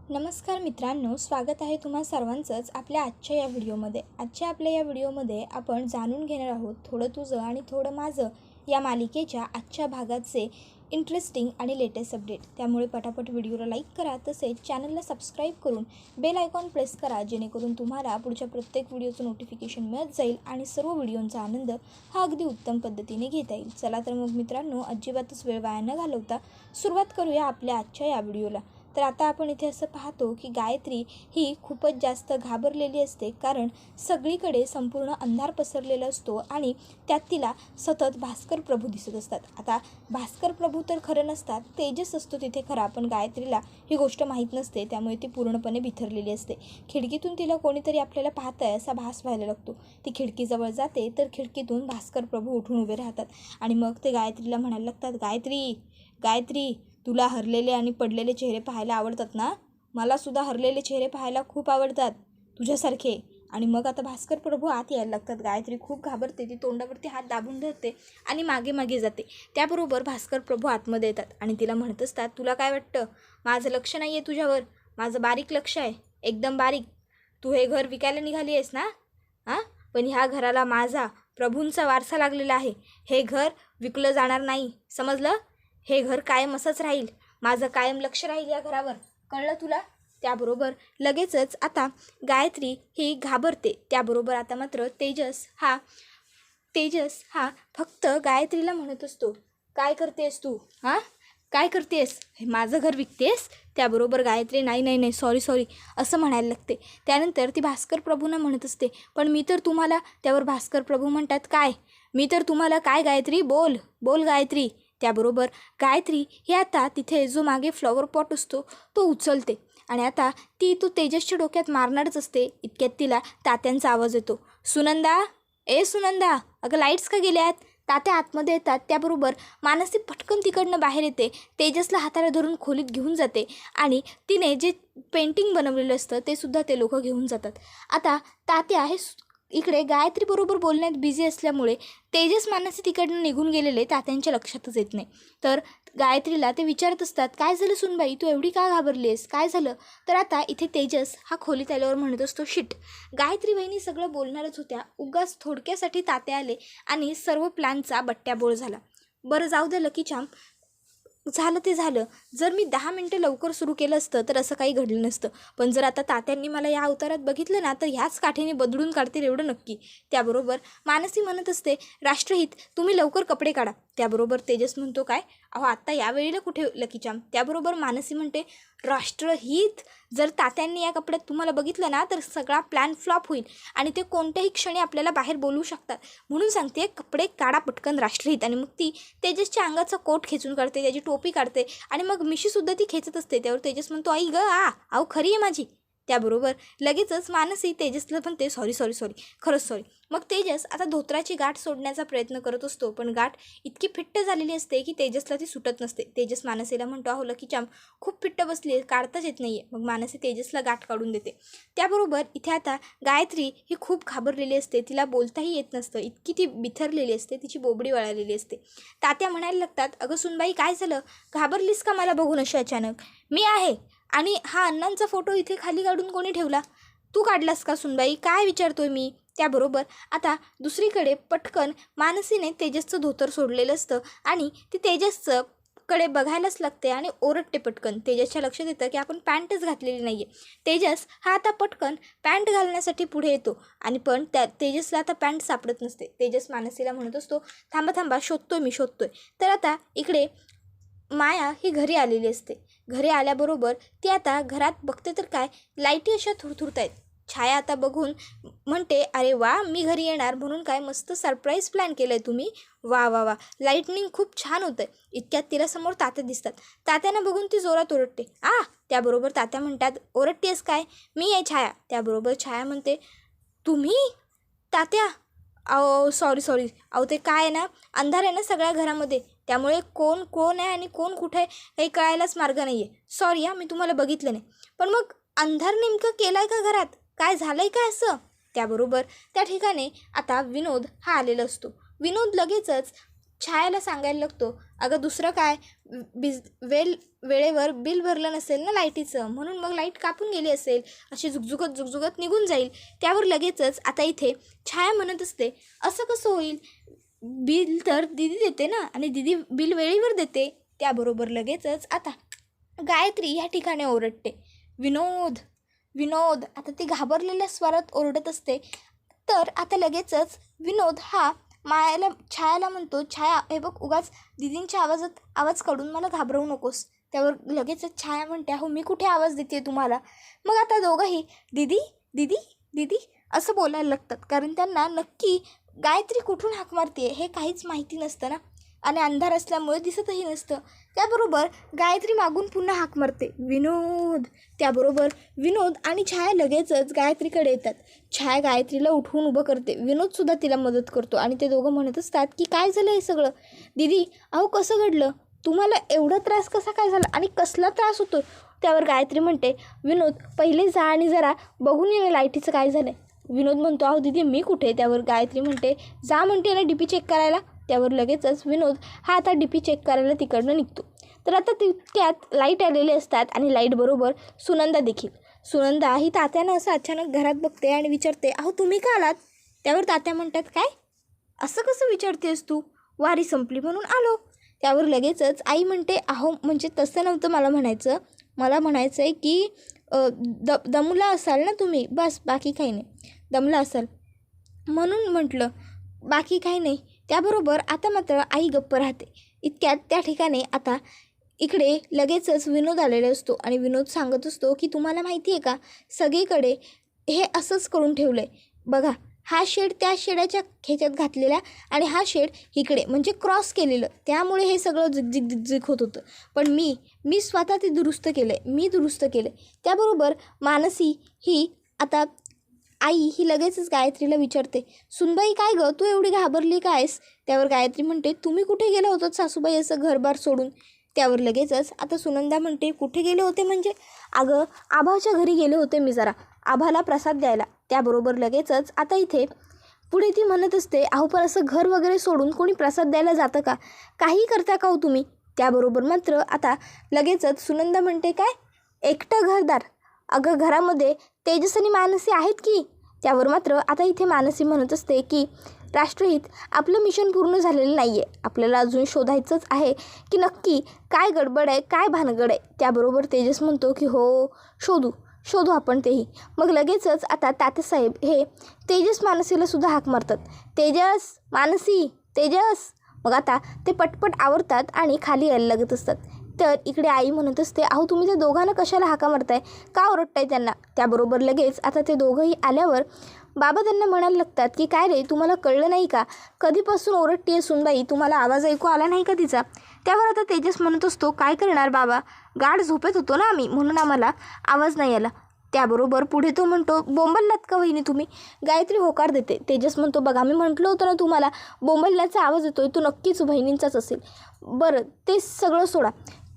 नमस्कार मित्रांनो, स्वागत आहे तुम्हा सर्वांचंच आपल्या आजच्या या व्हिडिओमध्ये. आपल्या या व्हिडिओमध्ये आपण जाणून घेणार आहोत थोडं तुझं आणि थोडं माझं या मालिकेच्या आजच्या भागाचे इंटरेस्टिंग आणि लेटेस्ट अपडेट. त्यामुळे पटापट व्हिडिओला लाईक करा, तसेच चॅनलला सबस्क्राईब करून बेल आयकॉन प्रेस करा, जेणेकरून तुम्हाला पुढच्या प्रत्येक व्हिडिओचं नोटिफिकेशन मिळत जाईल आणि सर्व व्हिडिओंचा आनंद हा अगदी उत्तम पद्धतीने घेता येईल. चला तर मग मित्रांनो, अजिबातच वेळ वाया न घालवता सुरुवात करूया आपल्या आजच्या या व्हिडिओला. तर आता आपण इथे असं पाहतो की गायत्री ही खूपच जास्त घाबरलेली असते, कारण सगळीकडे संपूर्ण अंधार पसरलेला असतो आणि त्यात तिला सतत भास्कर प्रभू दिसत असतात. आता भास्कर प्रभू तर खरं नसतात, तेजस असतो तिथे खरा, पण गायत्रीला ही गोष्ट माहीत नसते, त्यामुळे ती पूर्णपणे बिथरलेली असते. खिडकीतून तिला कोणीतरी आपल्याला पाहत आहे असा भास व्हायला लागतो. ती खिडकीजवळ जाते तर खिडकीतून भास्कर प्रभू उठून उभे राहतात आणि मग ते गायत्रीला म्हणायला लागतात, गायत्री गायत्री तुला हरलेले आणि पडलेले चेहरे पाहायला आवडतात ना? मलासुद्धा हरलेले चेहरे पाहायला खूप आवडतात तुझ्यासारखे. आणि मग आता भास्कर प्रभू आत यायला लागतात. गायत्री खूप घाबरते, ती तोंडावरती हात दाबून धरते आणि मागे मागे जाते. त्याबरोबर भास्कर प्रभू आतमध्ये येतात आणि तिला म्हणत असतात, तुला काय वाटतं माझं लक्ष नाही आहे तुझ्यावर? माझं बारीक लक्ष आहे, एकदम बारीक. तू हे घर विकायला निघाली आहेस ना? पण ह्या घराला माझा प्रभूंचा वारसा लागलेला आहे. हे घर विकलं जाणार नाही, समजलं? हे घर कायम असंच राहील, माझं कायम लक्ष राहील या घरावर, कळलं तुला? त्याबरोबर लगेचच आता गायत्री ही घाबरते. त्याबरोबर आता मात्र तेजस हा फक्त गायत्रीला म्हणत असतो, काय करतेस तू? काय करतेस? माझं घर विकतेस? त्याबरोबर गायत्री नाही नाही नाही सॉरी असं म्हणायला लागते. त्यानंतर ती भास्कर प्रभूंना म्हणत असते, पण मी तर तुम्हाला. त्यावर भास्कर प्रभू म्हणतात, काय? मी तर तुम्हाला काय? गायत्री बोल गायत्री. त्याबरोबर गायत्री ही आता तिथे जो मागे फ्लॉवर पॉट असतो तो उचलते आणि आता ती तो तेजसच्या डोक्यात मारणारच असते. इतक्यात तिला तात्यांचा आवाज येतो, सुनंदा, सुनंदा, अगं लाईट्स का गेल्यात? तात्या आतमध्ये येतात. त्याबरोबर मानसी पटकन तिकडनं बाहेर येते, तेजसला हाताला धरून खोलीत घेऊन जाते आणि तिने जे पेंटिंग बनवलेलं असतं ते सुद्धा ते लोक घेऊन जातात. आता तात्या हे इकडे गायत्री बरोबर बोलण्यात बिझी असल्यामुळे तेजस मानसी तिकडनं निघून गेलेले तात्यांच्या लक्षातच येत नाही. तर गायत्रीला ते विचारत असतात, काय झालं सुनबाई, तू एवढी का घाबरलीस, काय झालं? तर आता इथे तेजस हा खोलीत आल्यावर म्हणत असतो, शिट, गायत्री वहिनी सगळं बोलणारच होत्या, उगाच थोडक्यासाठी तात्या आले आणि सर्व प्लॅनचा बट्ट्याबोळ झाला. बरं जाऊ दे लकी चाम, झालं ते झालं. जर मी 10 मिनटं लवकर सुरू केलं असतं तर असं काही घडलं नसतं, पण जर आता तात्यांनी मला या अवतारात बघितलं ना तर ह्याच काठीने बदलून काढतील एवढं नक्की. त्याबरोबर मानसी म्हणत असते, राष्ट्रहित, तुम्ही लवकर कपडे काढा. त्याबरोबर तेजस म्हणतो, काय? अहो आत्ता यावेळीला कुठे लकीचाम? त्याबरोबर मानसी म्हणते, राष्ट्रहित, जर तात्यांनी या कपड्यात तुम्हाला बघितलं ना तर सगळा प्लॅन फ्लॉप होईल आणि ते कोणत्याही क्षणी आपल्याला बाहेर बोलवू शकतात, म्हणून सांगते कपडे काढा पटकन राष्ट्रहित. आणि मग ती तेजसच्या अंगाचा कोट खेचून काढते, त्याची टोपी काढते आणि मग मिशीसुद्धा ती खेचत असते. त्यावर तेजस म्हणतो, आई ग अहो खरी आहे माझी. त्याबरोबर लगेचच मानसी तेजसला म्हणते, सॉरी खरंच सॉरी. मग तेजस आता धोत्राची गाठ सोडण्याचा प्रयत्न करत असतो, पण गाठ इतकी फिट्ट झालेली असते की तेजसला ती सुटत नसते. तेजस मानसीला म्हणतो, अहो लकीचाम खूप फिट्ट बसली आहे, काढताच येत नाही आहे. मग मानसी तेजसला गाठ काढून देते. त्याबरोबर इथे आता गायत्री ही खूप घाबरलेली असते, तिला बोलताही येत नसतं, इतकी ती बिथरलेली असते, तिची बोबडी वळालेली असते. तात्या म्हणायला लागतात, अगं सुनबाई काय झालं, घाबरलीस का मला बघून अशी अचानक? मी आहे. आणि हा अण्णांचा फोटो इथे खाली काढून कोणी ठेवला? तू काढलास का सुनबाई? काय विचारतोय मी? त्याबरोबर आता दुसरीकडे पटकन मानसीने तेजसचं धोतर सोडलेलं असतं आणि ती तेजसचं कडे बघायलाच लागते आणि ओरडते पटकन. तेजसच्या लक्षात येतं की आपण पॅन्टच घातलेली नाही आहे. तेजस हा आता पटकन पॅन्ट घालण्यासाठी पुढे येतो आणि पण त्या तेजसला आता पॅन्ट सापडत नसते. तेजस मानसीला म्हणत असतो, थांबा शोधतोय. तर आता इकडे माया ही घरी आलेली असते. घरी आल्याबरोबर ती आता घरात बघते तर काय, लाईटी अशा थुरथुरत आहेत. छाया आता बघून म्हणते, अरे वा, मी घरी येणार म्हणून काय मस्त सरप्राईज प्लॅन केलं आहे तुम्ही, वा, लाईटनिंग खूप छान होतं आहे. इतक्यात तिला समोर तात्या दिसतात. तात्यांना बघून ती जोरात ओरडते, त्याबरोबर तात्या म्हणतात, ओरडतेस काय? मी आहे छाया. त्याबरोबर छाया म्हणते, तुम्ही? तात्या, अहो सॉरी अहो ते काय आहे ना, अंधार आहे ना सगळ्या घरामध्ये, त्यामुळे कोण आहे आणि कोण कुठे आहे काही कळायलाच मार्ग नाही आहे. सॉरी मी तुम्हाला बघितलं नाही. पण मग अंधार नेमकं केला आहे का घरात? काय झालं आहे काय असं? त्याबरोबर त्या ठिकाणी आता विनोद हा आलेला असतो. विनोद लगेचच छायाला सांगायला लागतो, अगं दुसरं काय, वेळेवर बिल भरलं नसेल ना लाईटीचं, म्हणून मग लाईट कापून गेली असेल, अशी झुकझुकत निघून जाईल. त्यावर लगेचच आता इथे छाया म्हणत असते, असं कसं होईल, बिल तर दीदी देते ना, आणि दीदी बिल वेळेवर देते. त्याबरोबर लगेचच आता गायत्री ह्या ठिकाणी ओरडते, विनोद विनोद. आता ती घाबरलेल्या स्वरात ओरडत असते. तर आता लगेचच विनोद हा छायाला म्हणतो, छाया हे बघ, उगाच दीदींच्या आवाज काढून मला घाबरवू नकोस. त्यावर लगेचच छाया म्हणते, हो मी कुठे आवाज देते तुम्हाला. मग आता दोघंही दीदी दीदी दीदी असं बोलायला लागतात, कारण त्यांना नक्की गायत्री कुठून हाक मारते हे काहीच माहिती नसतं ना, आणि अंधार असल्यामुळे दिसतही नसतं. त्याबरोबर गायत्री मागून पुन्हा हाक मारते, विनोद. त्याबरोबर विनोद आणि छाया लगेचच गायत्रीकडे येतात. छाया गायत्रीला उठवून उभं करते, विनोदसुद्धा तिला मदत करतो, आणि ते दोघं म्हणत असतात की काय झालं हे सगळं, दीदी अहो कसं घडलं, तुम्हाला एवढा त्रास कसा काय झाला आणि कसला त्रास होतो. त्यावर गायत्री म्हणते, विनोद पहिले जा आणि जरा बघून ये ना लाईटीचं काय झालं. विनोद म्हणतो, अहो दीदी मी कुठे. त्यावर गायत्री म्हणते, जा म्हणते ना डीपी चेक करायला. त्यावर लगेचच विनोद हा आता डीपी चेक करायला तिकडनं निघतो. तर आता तितक्यात लाईट आलेले असतात, आणि लाईटबरोबर सुनंदा देखील. सुनंदा ही तात्यानं असं अचानक घरात बघते आणि विचारते, अहो तुम्ही का आलात. त्यावर तात्या म्हणतात, काय असं कसं विचारतेस तू, वारी संपली म्हणून आलो. त्यावर लगेचच आई म्हणते, अहो म्हणजे तसं नव्हतं मला म्हणायचं, मला म्हणायचं आहे की दमला असाल ना तुम्ही, बस बाकी काही नाही, दमला असाल म्हणून म्हटलं, बाकी काही नाही. त्याबरोबर आता मात्र आई गप्प राहते. इतक्यात त्या ठिकाणी आता इकडे लगेचच विनोद आलेला असतो, आणि विनोद सांगत असतो की तुम्हाला माहिती आहे का, सगळीकडे हे असंच करून ठेवलं आहे बघा, हा शेड त्या शेडाच्या ह्याच्यात घातलेला, आणि हा शेड इकडे म्हणजे क्रॉस केलेलं, त्यामुळे हे सगळं झिकझिक होत होतं. पण मी स्वतः ते दुरुस्त केलं आहे, मी दुरुस्त केलं आहे. त्याबरोबर मानसी ही आता आई ही लगेचच गायत्रीला विचारते, सुनबाई काय गं तू एवढी घाबरली कायस. त्यावर गायत्री म्हणते, तुम्ही कुठे गेला होतात सासूबाई असं घरबार सोडून. त्यावर लगेचच आता सुनंदा म्हणते, कुठे गेले होते म्हणजे, अगं आभाच्या घरी गेले होते मी जरा, आभाला प्रसाद द्यायला. त्याबरोबर लगेचच आता इथे पुढे ती म्हणत असते, अहो पण असं घर वगैरे सोडून कोणी प्रसाद द्यायला जातं का, काही करता का हो तुम्ही. त्याबरोबर मात्र आता लगेचच सुनंदा म्हणते, काय एकटं घरदार, अगं घरामध्ये तेजस आणि मानसी आहेत की. त्यावर मात्र आता इथे मानसी म्हणत असते की राष्ट्रहित आपलं मिशन पूर्ण झालेलं नाही आहे, आपल्याला अजून शोधायचंच आहे की नक्की काय गडबड आहे, काय भानगड आहे. त्याबरोबर तेजस म्हणतो की हो शोधू आपण तेही. मग लगेचच आता तात्यासाहेब हे तेजस मानसीला सुद्धा हाक मारतात, तेजस मानसी तेजस. मग आता ते पटपट आवरतात आणि खाली यायला लागत असतात. तर इकडे आई म्हणत असते, अहो तुम्ही त्या दोघांना कशाला हाका मारताय, का ओरडताय त्यांना. त्याबरोबर लगेच आता ते दोघंही आल्यावर बाबा त्यांना म्हणायला लागतात की काय रे तुम्हाला कळलं नाही का, कधीपासून ओरडतीये सुनबाई, तुम्हाला आवाज ऐकू आला नाही का तिचा. त्यावर आता तेजस म्हणत असतो, काय करणार बाबा, गाढ झोपेत होतो ना आम्ही, म्हणून आम्हाला आवाज नाही आला. त्याबरोबर पुढे तो म्हणतो, बोंबललात का वहिनी तुम्ही. गायत्री होकार देते. तेजस म्हणतो, बघा मी म्हटलं होतं ना तुम्हाला, बोंबलण्याचा आवाज येतोय तो नक्कीच बहिणींचाच असेल. बरं ते सगळं सोडा,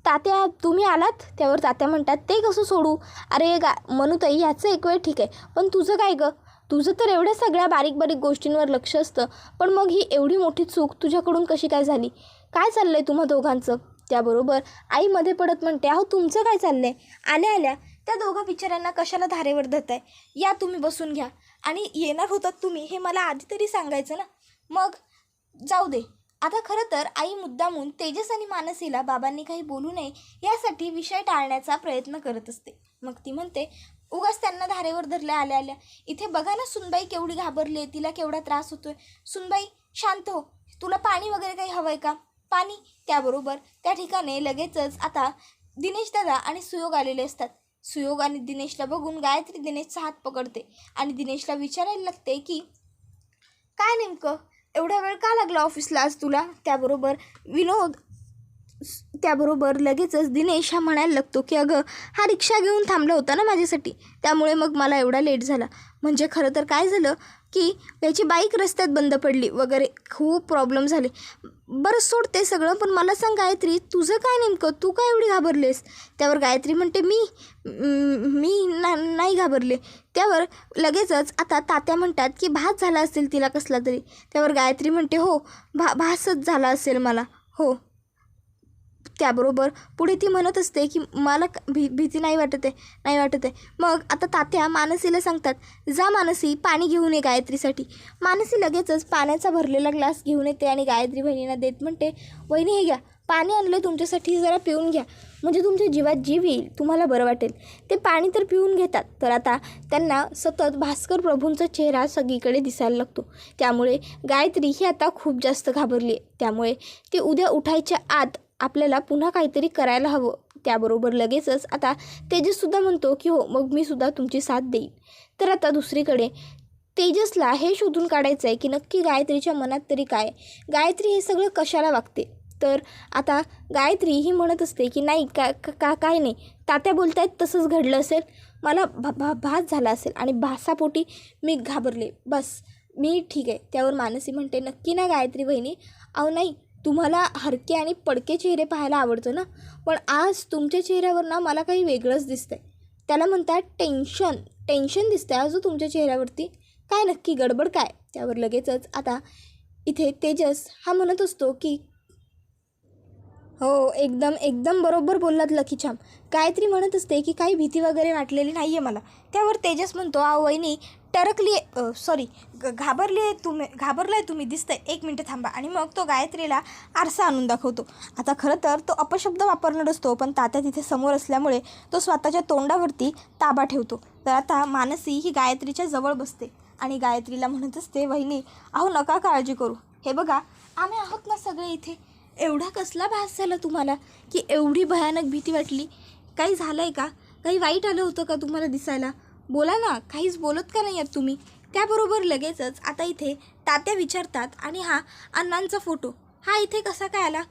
तात्या तुम्ही आलात. त्यावर तात्या म्हणतात, ते कसं सोडू, अरे मनूताई ह्याचं एक वेळ ठीक आहे, पण तुझं काय गं, तुझं तर एवढ्या सगळ्या बारीक गोष्टींवर लक्ष असतं, पण मग ही एवढी मोठी चूक तुझ्याकडून कशी काय झाली, काय चाललं आहे तुम्हा दोघांचं. त्याबरोबर आई मध्ये पडत म्हणते, अहो तुमचं काय चाललं आहे, आल्या त्या दोघा बिचाऱ्यांना कशाला धारेवर धरताय, या तुम्ही बसून घ्या, आणि येणार होतात तुम्ही हे मला आधी तरी सांगायचं ना. मग जाऊ दे. आता खरं तर आई मुद्दामून तेजस आणि मानसीला बाबांनी काही बोलू नये यासाठी विषय टाळण्याचा प्रयत्न करत असते. मग ती म्हणते, उगाच त्यांना धारेवर धरल्या आल्या, इथे बघा ना सुनबाई केवढी घाबरली, तिला केवढा त्रास होतोय. सुनबाई शांत हो, तुला पाणी वगैरे काही हवंय का, पाणी. त्याबरोबर त्या ठिकाणी लगेचच आता दिनेश दादा आणि सुयोग आलेले असतात. सुयोग आणि दिनेशला बघून गायत्री दिनेशचा हात पकडते आणि दिनेशला विचारायला लागते की काय नेमकं एवढा वेळ का लागला ऑफिसला आज तुला. त्याबरोबर विनोद त्याबरोबर लगेचच दिनेश हा म्हणायला लागतो की अगं हा रिक्षा घेऊन थांबला होता ना माझ्यासाठी, त्यामुळे मग मला एवढा लेट झाला. म्हणजे खरं तर काय झालं की त्याची बाईक रस्त्यात बंद पडली वगैरे, खूप प्रॉब्लेम झाले. बरं सोड ते सगळं, पण मला सांग गायत्री, तुझं काय नेमकं, तू काय एवढी घाबरलेस? त्यावर गायत्री म्हणते मी नाही घाबरले. त्यावर लगेचच आता तात्या म्हणतात की भास झाला असेल तिला कसला तरी. त्यावर गायत्री म्हणते हो भासच झाला असेल मला, हो. त्याबरोबर पुढे ती म्हणत असते की मला भीती नाही वाटत आहे. मग आता तात्या मानसीला सांगतात, जा मानसी पाणी घेऊन ये गायत्रीसाठी. मानसी लगेचच पाण्याचा भरलेला ग्लास घेऊन येते आणि गायत्री बहिणींना देत म्हणते, वहिनी हे घ्या, पाणी आणलं तुमच्यासाठी, जरा पिऊन घ्या, म्हणजे तुमच्या जीवात जीव येईल, तुम्हाला बरं वाटेल. ते पाणी तर पिऊन घेतात. तर आता त्यांना सतत भास्कर प्रभूंचा चेहरा सगळीकडे दिसायला लागतो. त्यामुळे गायत्री ही आता खूप जास्त घाबरली आहे. त्यामुळे ती उद्या उठायच्या आत आपल्याला पुन्हा काहीतरी करायला हवं. त्याबरोबर लगेचच आता तेजससुद्धा म्हणतो की हो मग मी सुद्धा तुमची साथ देईन. तर आता दुसरीकडे तेजसला हे शोधून काढायचं आहे की नक्की गायत्रीच्या मनात तरी काय, गायत्री हे सगळं कशाला वागते. तर आता गायत्री ही म्हणत असते की नाही काय नाही, तात्या बोलतायत तसंच घडलं असेल, मला भास झाला असेल आणि भासापोटी मी घाबरले, बस मी ठीक आहे. त्यावर मानसी म्हणते, नक्की ना गायत्री बहिणी? अहो नाही, तुम्हाला हरके आणि पडके चेहरे पाहायला आवडतं ना, पण आज तुमच्या चेहऱ्यावर ना मला काही वेगळंच दिसतंय. त्याला म्हणतात टेन्शन दिसतंय आज तुमच्या चेहऱ्यावरती, काय नक्की गडबड काय? त्यावर लगेचच आता इथे तेजस हा म्हणत असतो की हो एकदम बरोबर बोललात लकीछाम. गायत्री म्हणत असते की काही भीती वगैरे वाटलेली नाही आहे मला. त्यावर तेजस म्हणतो, अहो वहिनी टरकली घाबरलाय तुम्ही दिसतंय, 1 मिनटं थांबा. आणि मग तो गायत्रीला आरसा आणून दाखवतो. आता खरं तर तो अपशब्द वापरणार असतो, पण तात्या तिथे समोर असल्यामुळे तो स्वतःच्या तोंडावरती ताबा ठेवतो. तर आता मानसी ही गायत्रीच्या जवळ बसते आणि गायत्रीला म्हणत असते, वहिनी अहो नका काळजी करू, हे बघा आम्ही आहोत ना सगळे इथे. एवढा कसला भास झाला तुम्हाला की एवढी भयानक भीती वाटली? काही झालं आहे का? काही वाईट आलं होतं का तुम्हाला दिसायला? बोला ना, काहीच बोलत का नाही आहेत तुम्ही? त्याबरोबर लगेचच आता इथे तात्या विचारतात, आणि हा अण्णांचा फोटो हा इथे कसा काय आला?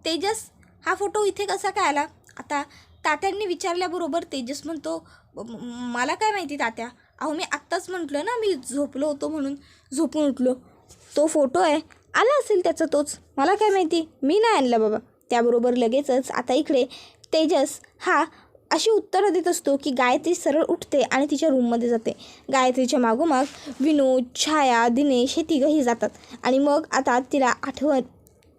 तेजस हा फोटो इथे कसा काय आला? आता तात्यांनी विचारल्याबरोबर तेजस म्हणतो, मला काय माहिती तात्या, अहो मी आत्ताच म्हटलं ना मी झोपलो होतो म्हणून झोपून उठलो. तो फोटो आहे, आला असेल त्याचा तोच, मला काय माहिती, मी नाही आणला बाबा. त्याबरोबर लगेचच आता इकडे तेजस हा अशी उत्तरं देत असतो की गायत्री सरळ उठते आणि तिच्या रूममध्ये जाते. गायत्रीच्या मागोमाग विनोद, छाया, दिनेश हे तिघंही जातात आणि मग आता तिला आठवण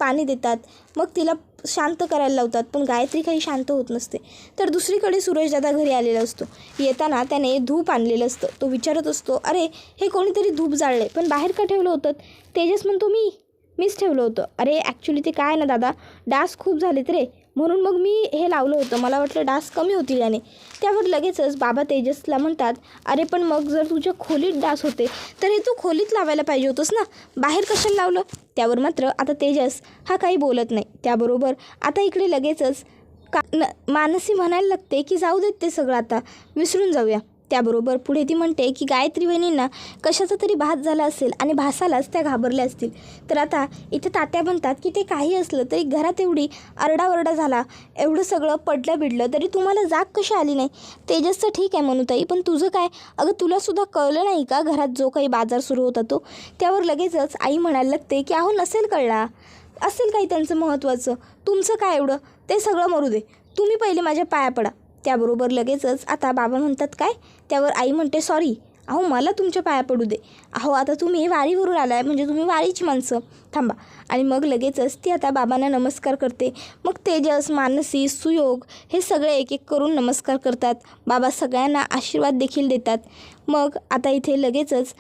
पाणी देतात, मग तिला शांत करायला लावतात, पण गायत्री काही शांत होत नसते. तर दुसरीकडे सुरेशदादा घरी आलेला असतो. येताना त्याने धूप आणलेलं असतं. तो विचारत असतो, अरे हे कोणीतरी धूप जाळले, पण बाहेर का ठेवलं होतं? तेजस म्हणतो, मीच ठेवलं होतं. अरे ॲक्च्युली ते काय ना दादा, डास खूप झालेत रे, म्हणून मग मी हे लावलं होतं, मला वाटलं डास कमी होतील याने. त्यावर लगेचच बाबा तेजसला म्हणतात, अरे पण मग जर तुझ्या खोलीत डास होते तर हे तू खोलीत लावायला पाहिजे होतंस ना, बाहेर कशाला लावलं? त्यावर मात्र आता तेजस हा काही बोलत नाही. त्याबरोबर आता इकडे लगेचच मानसी म्हणायला लागते की जाऊ देत ते सगळं, आता विसरून जाऊया. त्याबरोबर पुढे ती म्हणते की गायत्री बहिणींना कशाचा तरी भास झाला असेल आणि भासालाच त्या घाबरल्या असतील. तर आता इथे तात्या म्हणतात की ते काही असलं तरी घरात एवढी आरडाओरडा झाला, एवढं सगळं पडलं बिडलं, तरी तुम्हाला जाग कशी आली नाही? तेजसचं ठीक आहे मनुताई, पण तुझं काय? अगं तुलासुद्धा कळलं नाही का घरात जो काही बाजार सुरू होता तो? त्यावर लगेचच आई म्हणायला लागते की अहो नसेल कळला, असेल काही त्यांचं महत्त्वाचं, तुमचं काय एवढं, ते सगळं मरू दे, तुम्ही पहिले माझ्या पाया पडा. त्याबरोबर लगेचच आता बाबा म्हणतात काय? त्यावर आई म्हणते, सॉरी अहो मला तुमच्या पाया पडू दे, अहो आता तुम्ही वारीवरून आलाय म्हणजे तुम्ही वारीची माणसं, थांबा. आणि मग लगेचच ती आता बाबांना नमस्कार करते. मग तेजस, मानसी, सुयोग हे सगळे एक एक करून नमस्कार करतात. बाबा सगळ्यांना आशीर्वाद देखील देतात. मग आता इथे लगेचच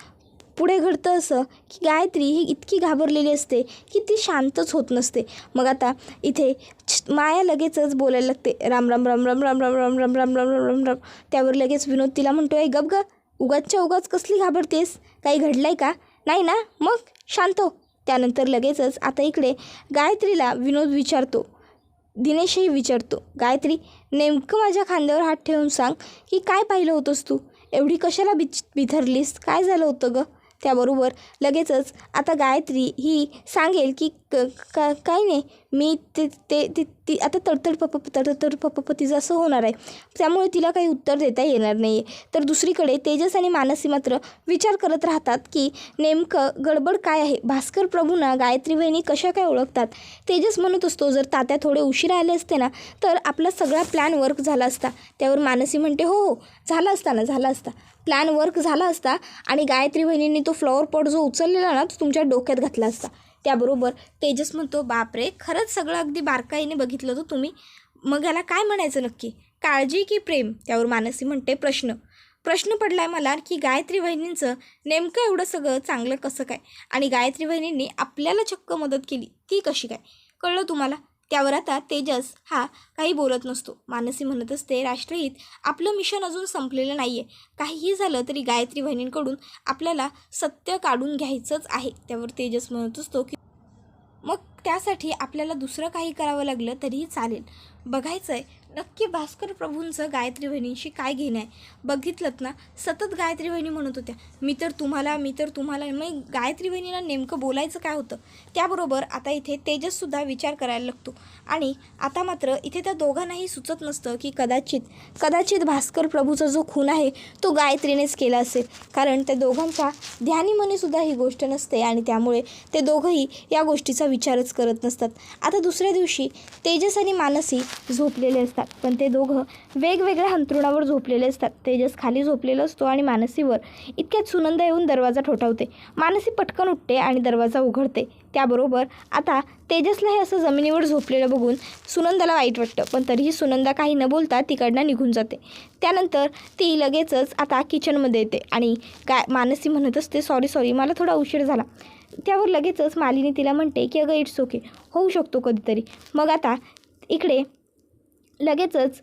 पुढे घडतं असं की गायत्री ही इतकी घाबरलेली असते की ती शांतच होत नसते. मग आता इथे माया लगेचच बोलायला लागते, राम राम राम राम राम राम राम राम राम राम राम राम राम. त्यावर लगेच विनोद तिला म्हणतो, आहे गप ग, उगाचच्या उगाच कसली घाबरतेस, काही घडलं आहे का? नाही ना, मग शांत हो. त्यानंतर लगेचच आता इकडे गायत्रीला विनोद विचारतो, दिनेशही विचारतो, गायत्री नेमकं माझ्या खांद्यावर हात ठेवून सांग की काय पाहिलं होतंस तू, एवढी कशाला बिथरलीस, काय झालं होतं ग? त्याबरोबर लगेचच आता गायत्री ही सांगेल की काही नाही, मी ती आता तडतड तिचं असं होणार आहे. त्यामुळे तिला काही उत्तर देता येणार नाही आहे. तर दुसरीकडे तेजस आणि मानसी मात्र विचार करत राहतात की नेमकं गडबड काय आहे. भास्कर प्रभूंना गायत्री वहिनी कशा काय ओळखतात. तेजस म्हणत असतो जर तात्या थोडे उशिरा आले असते ना तर आपला सगळा प्लॅन वर्क झाला असता. त्यावर मानसी म्हणते हो झाला असता प्लॅन वर्क झाला असता आणि गायत्री वहिनींनी तो फ्लॉवर पॉट जो उचललेला ना तो तुमच्या डोक्यात घातला असता. त्याबरोबर तेजस म्हणतो बापरे खरंच सगळं अगदी बारकाईने बघितलं होतं तुम्ही. मग याला काय म्हणायचं नक्की, काळजी की प्रेम. त्यावर मानसी म्हणते प्रश्न पडलाय मला की गायत्री वहिनींचं नेमकं एवढं सगळं चांगलं कसं काय आणि गायत्री वहिनींनी आपल्याला चक्क मदत केली ती कशी काय, कळलं तुम्हाला. त्यावर आता तेजस हा काही बोलत नसतो. मानसी म्हणत असते राष्ट्रहित आपलं मिशन अजून संपलेलं नाही आहे. काहीही झालं तरी गायत्री वहिनींकडून आपल्याला सत्य काढून घ्यायचंच आहे. त्यावर तेजस म्हणत असतो की मग त्यासाठी आपल्याला दुसरं काही करावं लागलं तरीही चालेल. बघायचं आहे नक्की भास्कर प्रभूंचं गायत्री वहिनींशी काय घेणं आहे. बघितलं ना सतत गायत्री वहिनी म्हणत होत्या मी तर तुम्हाला मग गायत्री वहिनीला नेमकं बोलायचं काय होतं. त्याबरोबर आता इथे तेजससुद्धा विचार करायला लागतो आणि आता मात्र इथे त्या दोघांनाही सुचत नसतं की कदाचित भास्कर प्रभूचा जो खून आहे तो गायत्रीनेच केला असेल. कारण त्या दोघांच्या ध्यानीमनीसुद्धा ही गोष्ट नसते आणि त्यामुळे ते दोघंही या गोष्टीचा विचारच करत नसतात. आता दुसऱ्या दिवशी तेजस आणि मानसी झोपलेले असतात पण ते दोघं वेगवेगळ्या अंथरुणावर झोपलेले असतात. तेजस खाली झोपलेला असतो आणि मानसीवर. इतक्यात सुनंदा येऊन दरवाजा ठोठावते. मानसी पटकन उठते आणि दरवाजा उघडते. त्याबरोबर आता तेजसला हे असं जमिनीवर झोपलेलं बघून सुनंदाला वाईट वाटतं पण तरीही सुनंदा काही न बोलता तिकडनं निघून जाते. त्यानंतर ती लगेचच आता किचनमध्ये येते आणि मानसी म्हणत असते सॉरी मला थोडा उशीर झाला. त्यावर लगेचच मालिनी तिला म्हणते की अगं इट्स ओके, होऊ शकतो कधीतरी. मग आता इकडे लगेचच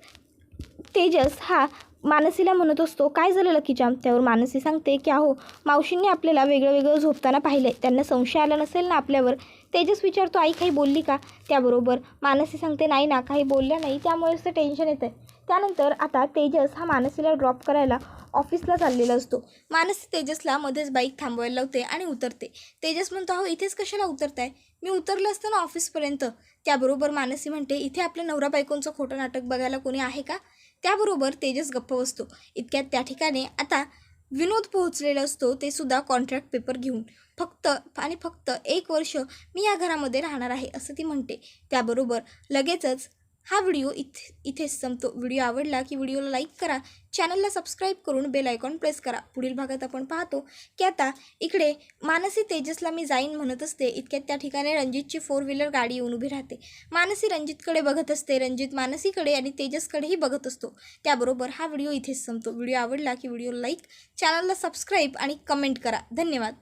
तेजस हा मानसीला म्हणत असतो काय झालं लकीचाम. त्यावर मानसी सांगते की अहो मावशींनी आपल्याला वेगळं झोपताना पाहिलं आहे, त्यांना संशय आला नसेल ना आपल्यावर. तेजस विचारतो आई काही बोलली का. त्याबरोबर मानसी सांगते नाही ना काही बोलल्या नाही त्यामुळेच ते टेन्शन येतं आहे. त्यानंतर आता तेजस हा मानसीला ड्रॉप करायला ऑफिसला चाललेला असतो. मानसी तेजसला मध्येच बाईक थांबवायला लावते आणि उतरते. तेजस म्हणतो अहो इथेच कशाला उतरताय, मी उतरलं असतं ना ऑफिसपर्यंत. त्याबरोबर मानसी म्हणते इथे आपल्या नवरा बायकोंचं खोटं नाटक बघायला कोणी आहे का. त्याबरोबर तेजस गप्प बसतो. इतक्यात त्या ठिकाणी आता विनोद पोहोचलेला असतो. ते सुद्धा कॉन्ट्रॅक्ट पेपर घेऊन. फक्त 1 वर्ष मी या घरामध्ये राहणार आहे असं ती म्हणते. त्याबरोबर लगेचच हा व्हिडिओ इथेच संपतो. व्हिडिओ आवडला की व्हिडिओला लाईक करा, चॅनलला सबस्क्राईब करून बेल आयकॉन प्रेस करा. पुढील भागात आपण पाहतो की आता इकडे मानसी तेजसला मी जाईन म्हणत असते. इतक्यात त्या ठिकाणी रणजितची 4 व्हीलर गाडी येऊन उभी राहते. मानसी रणजितकडे बघत असते, रणजित मानसीकडे आणि तेजसकडेही बघत असतो. त्याबरोबर हा व्हिडिओ इथेच संपतो. व्हिडिओ आवडला की व्हिडिओला लाईक, चॅनलला सबस्क्राईब आणि कमेंट करा. धन्यवाद.